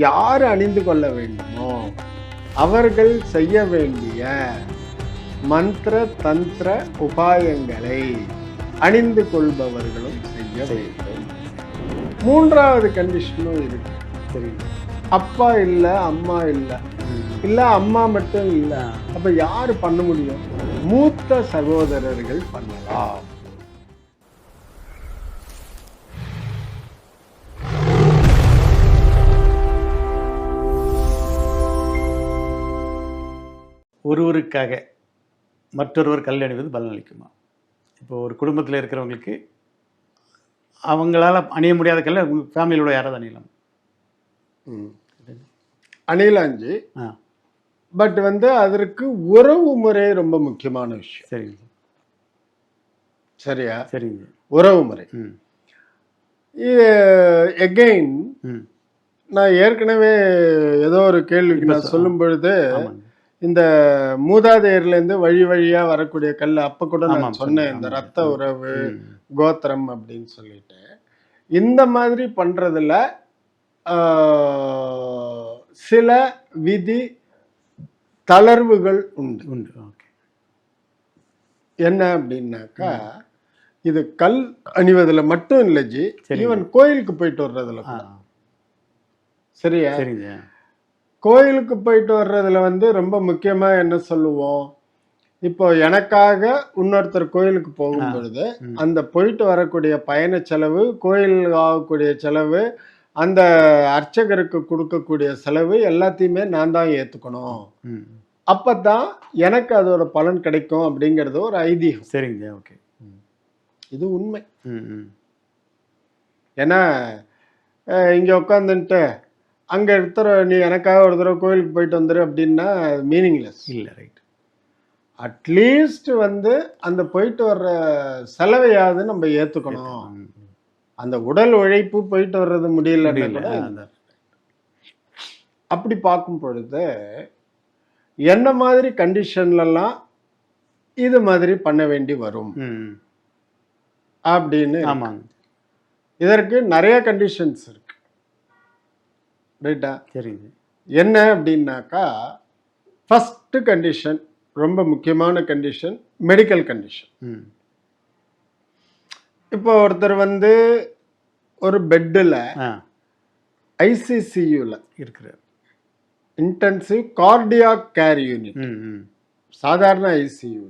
யார் அணிந்து கொள்ள வேண்டுமோ அவர்கள் செய்ய வேண்டிய மந்திர தந்திர உபாயங்களை அணிந்து கொள்பவர்களும் செய்ய வேண்டும். மூன்றாவது கண்டிஷனும் இருக்கு. சரி, அப்பா இல்லை, அம்மா இல்லை, இல்லை அம்மா மட்டும் இல்லை, அப்ப யாரு பண்ண முடியும்? மூத்த சகோதரர்கள் பண்ணலாம். ஒருவருக்காக மற்றொருவர் கல் அணிவது பலனளிக்குமா? இப்போ ஒரு குடும்பத்தில் இருக்கிறவங்களுக்கு அவங்களால அணிய முடியாத கல்லை உங்கள் ஃபேமிலியில் உள்ள யாராவது அணியலாம். அணிலாஞ்சி. பட் அதற்கு உறவு முறை ரொம்ப முக்கியமான விஷயம். சரிங்க. சரியா? சரிங்க. உறவு முறை. இது எகெயின் நான் ஏற்கனவே ஏதோ ஒரு கேள்விக்கு நான் சொல்லும் பொழுது இந்த மூதாதையர்லேருந்து வழி வழியா வரக்கூடிய கல் அப்ப கூட நான் சொன்னேன், இந்த ரத்த உறவு கோத்திரம் அப்படின்னு சொல்லிட்டு. இந்த மாதிரி பண்றதுல சில விதி தளர்வுகள் உண்டு. என்ன அப்படின்னாக்கா, இது கல் அணிவதுல மட்டும் இல்லை ஜி, ஈவன் கோயிலுக்கு போயிட்டு வர்றதுல. சரியா? கோயிலுக்கு போயிட்டு வர்றதுல ரொம்ப முக்கியமா என்ன சொல்லுவோம், இப்போ எனக்காக இன்னொருத்தர் கோயிலுக்கு போகும் பொழுது அந்த போயிட்டு வரக்கூடிய பயண செலவு, கோயில் ஆகக்கூடிய செலவு, அந்த அர்ச்சகருக்கு கொடுக்கக்கூடிய செலவு எல்லாத்தையுமே நான் தான் ஏத்துக்கணும். அப்பதான் எனக்கு அதோட பலன் கிடைக்கும் அப்படிங்கிறது ஒரு ஐதீகம். சரிங்க. ஓகே, இது உண்மை. ஏன்னா இங்க உட்காந்துட்டு அங்க எடுத்துற நீ எனக்காக ஒரு தடவை கோயிலுக்கு போயிட்டு வந்துரு அப்படின்னா மீனிங்லெஸ் இல்லை. ரைட். அட்லீஸ்ட் அந்த போயிட்டு வர்ற செலவையாவது நம்ம ஏத்துக்கணும். அந்த உடல் உழைப்பு போயிட்டு வர்றது முடியல. அப்படி பார்க்கும் பொழுது என்ன மாதிரி கண்டிஷன்லாம் இது மாதிரி பண்ண வேண்டி வரும் அப்படின்னு. இதற்கு நிறைய கண்டிஷன்ஸ் இருக்கு. ரைட்டா? சரிங்க. என்ன அப்படின்னாக்கா, ஃபர்ஸ்ட் கண்டிஷன், ரொம்ப முக்கியமான கண்டிஷன், மெடிக்கல் கண்டிஷன். இப்போ ஒருத்தர் ஒரு பெட்டில் ஐசிசியூல இருக்கிறார், இன்டென்சிவ் கார்டியாக் கேர் யூனிட், சாதாரண ஐசியூ,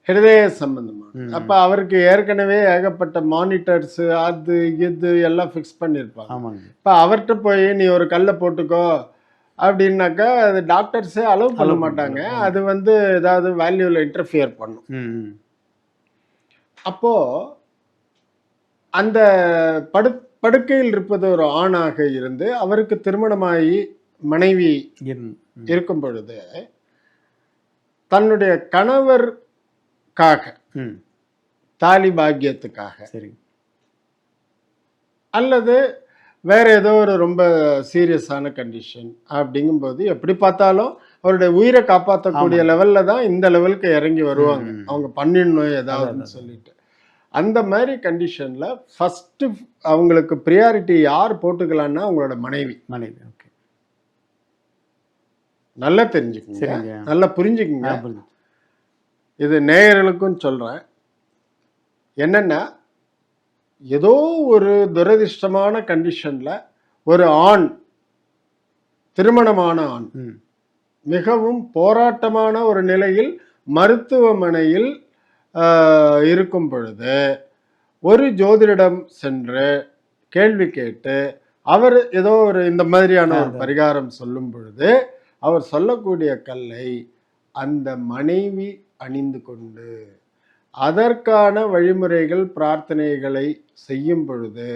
ஹிருதய சம்பந்தமான. அப்ப அவருக்கு ஏற்கனவே ஏகப்பட்ட மானிட்டர்ஸ் அது இது எல்லாம் ஃபிக்ஸ் பண்ணியிருப்பாங்க. இப்ப அவர்கிட்ட போய் நீ ஒரு கல்லை போட்டுக்கோ அப்படின்னாக்கா அது டாக்டர்ஸே அலோவ் பண்ண மாட்டாங்க. அது ஏதாவது வேல்யூல இன்டர்ஃபியர் பண்ணும். அப்போ அந்த படுக்கையில் இருப்பது ஒரு ஆணாக இருந்து அவருக்கு திருமணமாகி மனைவி இருக்கும் பொழுது தன்னுடைய கணவருக்காக, தாலி பாக்கியத்துக்காக, அல்லது வேற ஏதோ ஒரு ரொம்ப சீரியஸான கண்டிஷன் அப்படிங்கும்போது எப்படி பார்த்தாலும் அவருடைய உயிரை காப்பாற்றக்கூடிய லெவல்ல தான் இந்த லெவலுக்கு இறங்கி வருவாங்க. அவங்க பண்ணிடணும் ஏதாவதுன்னு சொல்லிட்டு. அந்த மாதிரி கண்டிஷன்ல ஃபர்ஸ்ட் அவங்களுக்கு ப்ரியாரிட்டி யார் போட்டுக்கலான்னா அவங்களோட மனைவி. ஓகே, நல்லா தெரிஞ்சுக்கங்க, நல்லா புரிஞ்சுக்குங்க. இது நேயர்களுக்கும் சொல்றேன். என்னன்னா, ஏதோ ஒரு துரதிர்ஷ்டமான கண்டிஷன்ல ஒரு ஆண், திருமணமான ஆண், மிகவும் போராட்டமான ஒரு நிலையில் மருத்துவமனையில் இருக்கும் பொழுது ஒரு ஜோதிடரிடம் சென்று கேள்வி கேட்டு அவர் ஏதோ ஒரு இந்த மாதிரியான ஒரு பரிகாரம் சொல்லும் பொழுது அவர் சொல்லக்கூடிய கல்லை அந்த மனைவி அணிந்து கொண்டு அதற்கான வழிமுறைகள் பிரார்த்தனைகளை செய்யும் பொழுது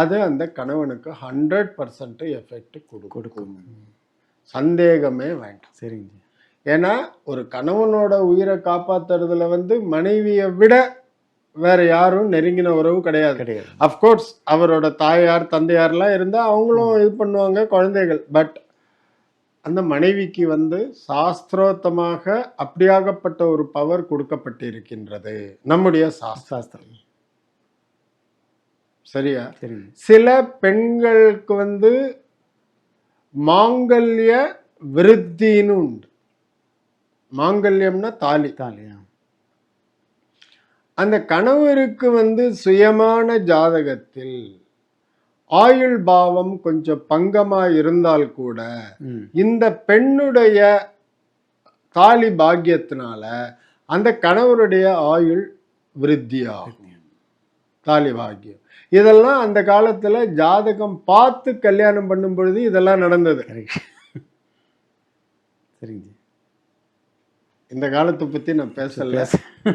அது அந்த கணவனுக்கு 100% எஃபெக்ட் கொடுக்கும். சந்தேகமே வேண்டாம். சரிங்க. ஏன்னா ஒரு கணவனோட உயிரை காப்பாத்துறதுல மனைவியை விட வேற யாரும் நெருங்கின உறவு கிடையாது. அஃப்கோர்ஸ் அவரோட தாயார் தந்தையார்லாம் இருந்தா அவங்களும் இது பண்ணுவாங்க, குழந்தைகள். பட் அந்த மனைவிக்கு சாஸ்திரோத்தமாக அப்படியாகப்பட்ட ஒரு பவர் கொடுக்கப்பட்டிருக்கின்றது நம்முடைய சாஸ்திரம். சரியா? சில பெண்களுக்கு மாங்கல்ய விருத்தின்னு உண்டு. மாங்கல்யம்னா தாலி. தாலியா? அந்த கணவருக்கு சுயமான ஜாதகத்தில் ஆயுள் பாவம் கொஞ்சம் பங்கமா இருந்தால் கூட இந்த பெண்ணுடைய தாலி பாக்கியத்தினால அந்த கணவருடைய ஆயுள் விருத்தியாகும். தாலி பாக்கியம் இதெல்லாம் அந்த காலத்துல ஜாதகம் பார்த்து கல்யாணம் பண்ணும் பொழுது இதெல்லாம் நடந்தது. சரிங்க. இந்த காலத்தை பத்தி நான்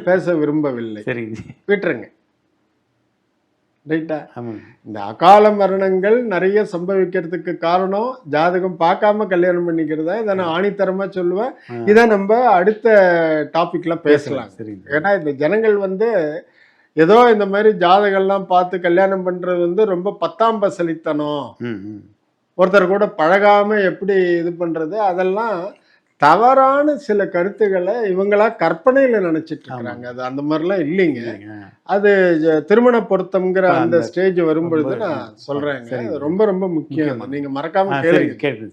பேச விரும்பவில்லை. சரிங்க, விட்டுருங்க. ரைட்டா? இந்த அகால மரணங்கள் நிறைய சம்பவிக்கிறதுக்கு காரணம் ஜாதகம் பார்க்காம கல்யாணம் பண்ணிக்கிறதா. இதை நான் ஆணித்தரமா சொல்லுவேன். இதை நம்ம அடுத்த டாபிக்ல பேசலாம். ஏன்னா இந்த ஜனங்கள் ஏதோ இந்த மாதிரி ஜாதகம்லாம் பார்த்து கல்யாணம் பண்றது ரொம்ப பத்தாம் பசலித்தனம். ஒருத்தர் கூட பழகாம எப்படி இது பண்றது, அதெல்லாம் தவறான சில கருத்துக்களை இவங்களா கற்பனையில நினைச்சிட்டு இருக்காங்க. அது அந்த மாதிரிலாம் இல்லைங்க. அது திருமண பொருத்தம்ங்கிற அந்த ஸ்டேஜ் வரும்பொழுது நான் சொல்றேங்க. ரொம்ப ரொம்ப முக்கியம். நீங்க மறக்காம கேளுங்க.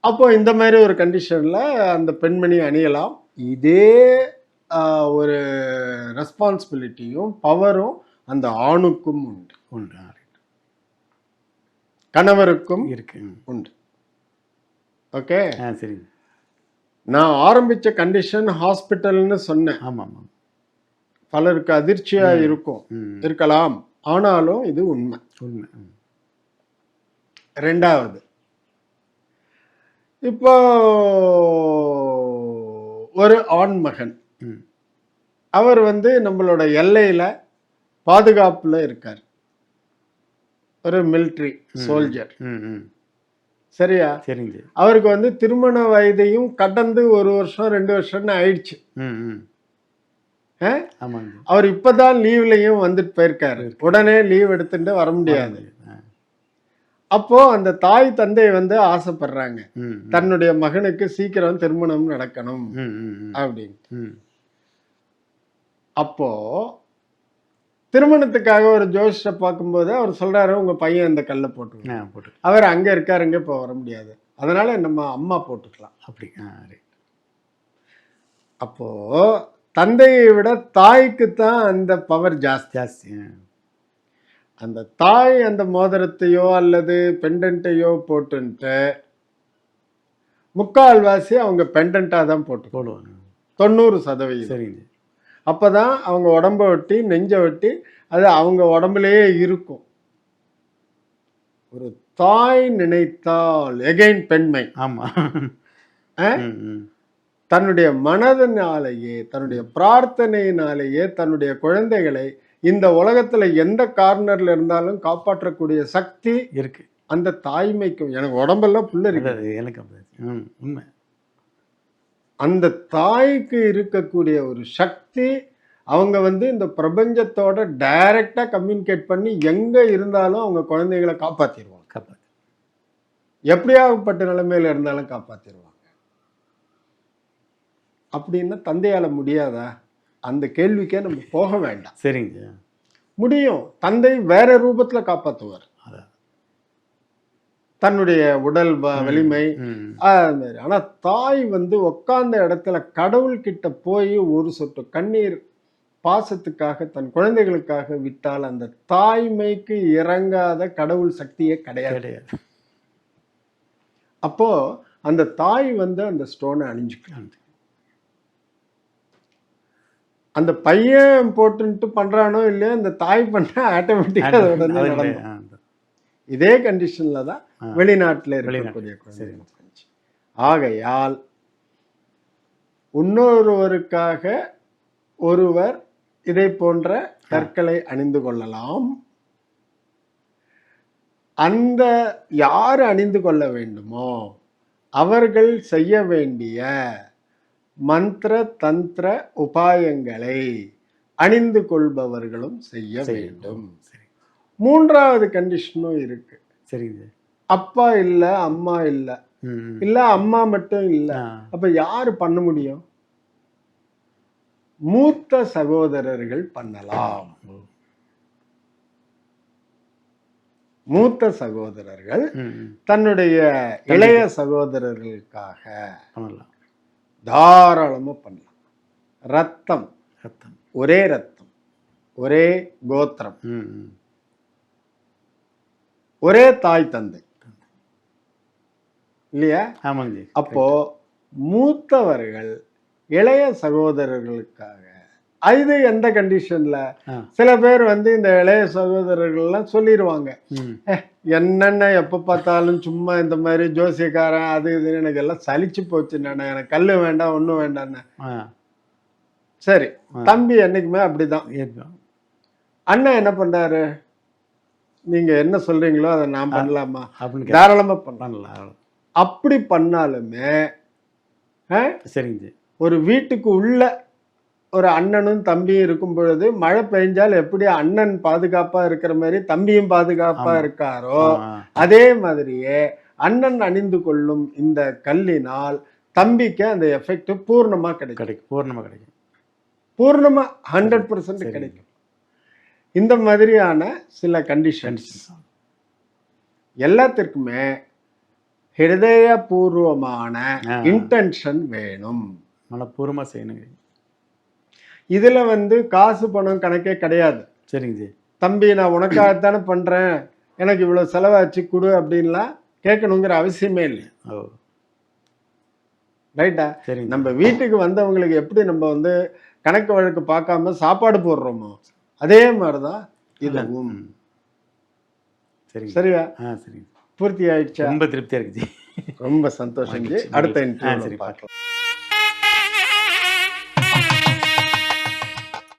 அப்போ இந்த மாதிரி ஒரு கண்டிஷன்ல அந்த பெண்மணி அணியலாம். இதே ஒரு ரெஸ்பான்சிபிலிட்டியும் பவரும் அந்த ஆணுக்கும் உண்டு, கணவருக்கும் இருக்கு, உண்டு. ஓகே, சரி. நான் ஆரம்பிச்ச கண்டிஷன் ஹாஸ்பிட்டல்னு சொன்னேன். ஆமாம், பலருக்கு அதிர்ச்சியா இருக்கலாம், ஆனாலும் இது உண்மை. ரெண்டாவது, இப்போ ஒரு ஆண்மகன் அவர் நம்மளோட எல்லையில பாதுகாப்புல இருக்கார். ஒரு மிலிட்ரி சோல்ஜர். சரியா? சரிங்க. அவருக்கு திருமண வயதையும் கடந்து 1 வருஷம் 2 வருஷம்னு ஆயிடுச்சு. அவர் இப்பதான் லீவ்லயும் வந்துட்டு போயிருக்காரு. உடனே லீவ் எடுத்துட்டு வர முடியாது. அப்போ அந்த தாய் தந்தை ஆசைப்படுறாங்க, தன்னுடைய மகனுக்கு சீக்கிரம் திருமணம் நடக்கணும் அப்படின்னு. அப்போ திருமணத்துக்காக ஒரு ஜோசியரை பார்க்கும்போது அவர் சொல்றாரு, உங்க பையன் இந்த கல்லை போட்டு அவர் அங்க இருக்காருங்க, இப்போ வர முடியாது, அதனால நம்ம அம்மா போட்டுக்கலாம் அப்படி. அப்போ தந்தையை விட தாய்க்கு தான் அந்த பவர் ஜாஸ்தி. அந்த தாய் அந்த மோதிரத்தையோ அல்லது பெண்டன்ட்டையோ போட்டுன்ட்டு முக்கால்வாசி அவங்க பெண்டன்ட்டா தான் போடுவாங்க, 90%. சரிங்க. அப்பதான் அவங்க உடம்ப ஒட்டி நெஞ்ச ஒட்டி அது அவங்க உடம்புலயே இருக்கும். ஒரு தாய் நினைத்தால் எகைன் பெண்மை. ஆமா, தன்னுடைய மனதினாலேயே தன்னுடைய பிரார்த்தனையினாலேயே தன்னுடைய குழந்தைகளை இந்த உலகத்துல எந்த கார்னர்ல இருந்தாலும் காப்பாற்றக்கூடிய சக்தி இருக்கு அந்த தாய்மைக்கும். எனக்கு உடம்பெல்லாம் புள்ள இருக்கு, எனக்கு உண்மை. அந்த தாய்க்கு இருக்கக்கூடிய ஒரு சக்தி, அவங்க இந்த பிரபஞ்சத்தோட டைரக்டா கம்யூனிகேட் பண்ணி எங்க இருந்தாலும் அவங்க குழந்தைகளை காப்பாத்திடுவாங்க. எப்படியாகப்பட்ட நிலைமையில இருந்தாலும் காப்பாத்திடுவாங்க. அப்படின்னா தந்தையால முடியாதா? அந்த கேள்விக்கே நம்ம போக வேண்டாம். சரிங்க, முடியும். தந்தை வேற ரூபத்துல காப்பாற்றுவார், தன்னுடைய உடல் வலிமை அது மாதிரி. ஆனா தாய் உட்கார்ந்த இடத்துல கடவுள் கிட்ட போய் ஒரு சொட்டு கண்ணீர் பாசத்துக்காக தன் குழந்தைகளுக்காக விட்டால் அந்த தாய்மைக்கு இறங்காத கடவுள் சக்தியே கிடையாது. அப்போ அந்த தாய் அந்த ஸ்டோனை அணிஞ்சுக்கலாம். அந்த பையன் போட்டுன்ட்டு பண்றானோ இல்லையோ, அந்த தாய் பண்ண ஆட்டோமேட்டிக்கா உடனே நடக்கும். இதே கண்டிஷன்ல தான் வெளிநாட்டுல இருக்கக்கூடிய குழந்தைகள். ஆகையால் இன்னொருவருக்காக ஒருவர் இதை போன்ற கற்களை அணிந்து கொள்ளலாம். அந்த யார் அணிந்து கொள்ள வேண்டுமோ அவர்கள் செய்ய வேண்டிய மந்திர தந்திர உபாயங்களை அணிந்து கொள்பவர்களும் செய்ய வேண்டும். மூன்றாவது கண்டிஷனும் இருக்கு. சரிங்க. அப்பா இல்ல, அம்மா இல்ல, இல்ல அம்மா மட்டும் இல்ல, அப்ப யாரு பண்ண முடியும்? மூத்த சகோதரர்கள் பண்ணலாம். மூத்த சகோதரர்கள் ம், ம். தன்னுடைய இளைய சகோதரர்களுக்காக பண்ணலாம். தாராளமா பண்ணலாம். ரத்தம், ரத்தம். ஒரே ரத்தம், ஒரே கோத்திரம், ம், ம். ஒரே தாய் தந்தை இல்லையா? ஆமாங்க ஜி. அப்போ மூத்தவர்கள் இளைய சகோதரர்களுக்காக இது எந்த கண்டிஷன்ல? ஆ. சில பேர் வந்து இந்த இளைய சகோதரர்கள்லாம் சொல்லிடுவாங்க, ம். என்னென்ன எப்ப பார்த்தாலும் சும்மா இந்த மாதிரி ஜோசியக்காரன் அது இதுன்னு எனக்கு எல்லாம் சலிச்சு போச்சு, நானே எனக்கு கல்லு வேண்டாம் ஒன்றும் வேண்டான்னு. ஆ. சரி, ஆ. தம்பி என்னைக்குமே அப்படிதான். ஏற்கும். அண்ணன் என்ன பண்றாரு, நீங்க என்ன சொல்றீங்களோ அதை நான் பண்ணலாமா? அப்படின்னு தாராளமா பண்ணலாம். பண்ணலாம். அப்படி பண்ணாலுமே சரிங்க ஜி. ஒரு வீட்டுக்கு உள்ள ஒரு அண்ணனும் தம்பியும் இருக்கும் பொழுது மழை பெய்ஞ்சால் எப்படி அண்ணன் பாதுகாப்பா இருக்கிற மாதிரி தம்பியும் பாதுகாப்பா ஆமா. இருக்காரோ, ஆ. அதே மாதிரியே அண்ணன் அணிந்து கொள்ளும் இந்த கல்லினால் தம்பிக்கு அந்த எஃபெக்ட் பூர்ணமா கிடைக்கும். கிடைக்கும். பூர்ணமா கிடைக்கும். பூர்ணமா 100% சரி. கிடைக்கும். இந்த மாதிரியான சில கண்டிஷன்ஸ் எல்லாத்திற்குமே ஹிருதயபூர்வமான ஆ. இன்டென்ஷன் வேணும். மனப்பூர்வமா செய்யணுங்க. இதுல வந்து காசு பணம் கணக்கே கிடையாது. சரிங்க ஜி. தம்பி நான் உனக்காகத்தானே பண்றேன், எனக்கு இவ்வளவு செலவாச்சு கொடு அப்படின்லாம் கேட்கணுங்கிற அவசியமே இல்லை. ஓ. ரைட்டா? சரிங்க. நம்ம வீட்டுக்கு வந்தவங்களுக்கு எப்படி நம்ம வந்து கணக்கு வழக்கு பார்க்காம சாப்பாடு போடுறோமோ அதே மாதிரிதான் இதுவும். ம். சரிங்க. சரியா? ஆ, சரிங்க. பூர்த்தி ஆயிடுச்சா? ரொம்ப திருப்தியா இருக்கு ஜி. ரொம்ப சந்தோஷம் ஜி. அடுத்த சரி, இன்டர்வியூல பார்க்கலாம். பார்க்கலாம்.